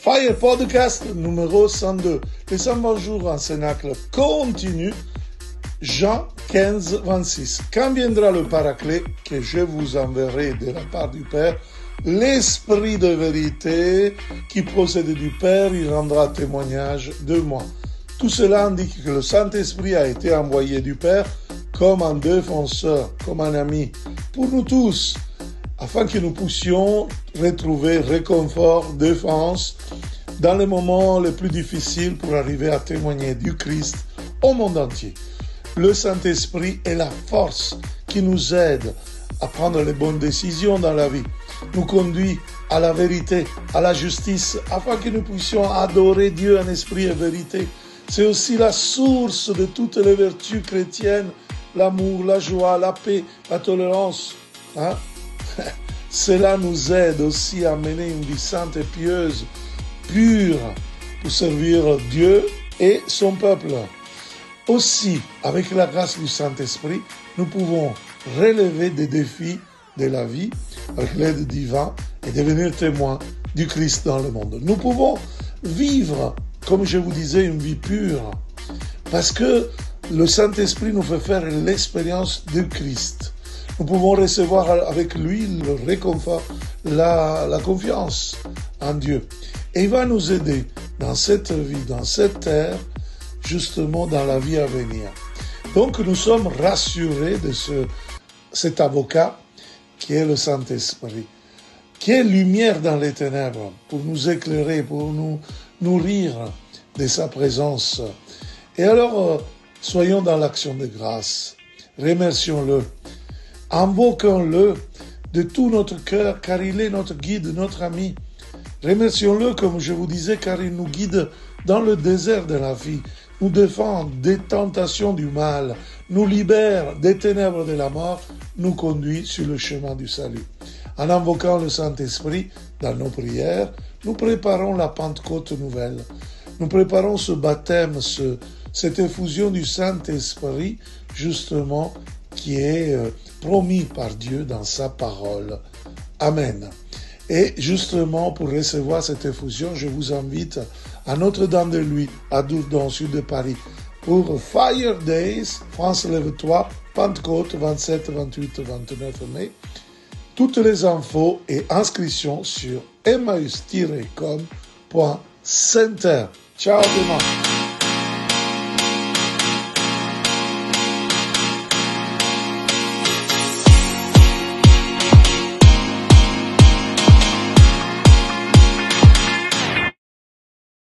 Fire Podcast numéro 102. Les 120 jours en Cénacle continue. Jean 15, 26. Quand viendra le Paraclet que je vous enverrai de la part du Père, l'Esprit de vérité qui procède du Père, il rendra témoignage de moi. Tout cela indique que le Saint-Esprit a été envoyé du Père comme un défenseur, comme un ami, pour nous tous, afin que nous puissions retrouver réconfort, défense, dans les moments les plus difficiles pour arriver à témoigner du Christ au monde entier. Le Saint-Esprit est la force qui nous aide à prendre les bonnes décisions dans la vie, nous conduit à la vérité, à la justice, afin que nous puissions adorer Dieu en esprit et vérité. C'est aussi la source de toutes les vertus chrétiennes, l'amour, la joie, la paix, la tolérance. Cela nous aide aussi à mener une vie sainte et pieuse, pure, pour servir Dieu et son peuple. Aussi, avec la grâce du Saint-Esprit, nous pouvons relever des défis de la vie avec l'aide divine et devenir témoins du Christ dans le monde. Nous pouvons vivre, comme je vous disais, une vie pure parce que le Saint-Esprit nous fait faire l'expérience du Christ. Nous pouvons recevoir avec lui le réconfort, la confiance en Dieu. Et il va nous aider dans cette vie, dans cette terre, justement dans la vie à venir. Donc nous sommes rassurés de cet avocat qui est le Saint-Esprit, qui est lumière dans les ténèbres, pour nous éclairer, pour nous nourrir de sa présence. Et alors, soyons dans l'action de grâce, remercions-le, invoquons-le de tout notre cœur, car il est notre guide, notre ami. Remercions-le, comme je vous disais, car il nous guide dans le désert de la vie, nous défend des tentations du mal, nous libère des ténèbres de la mort, nous conduit sur le chemin du salut. En invoquant le Saint-Esprit dans nos prières, nous préparons la Pentecôte nouvelle. Nous préparons ce baptême, cette effusion du Saint-Esprit, justement, qui est promis par Dieu dans sa parole. Amen. Et justement, pour recevoir cette effusion, je vous invite à Notre-Dame-de-Luy, à Dourdon, sud de Paris, pour Fire Days, France Lève-toi, Pentecôte, 27, 28, 29 mai. Toutes les infos et inscriptions sur emmaüs-com.center. Ciao demain.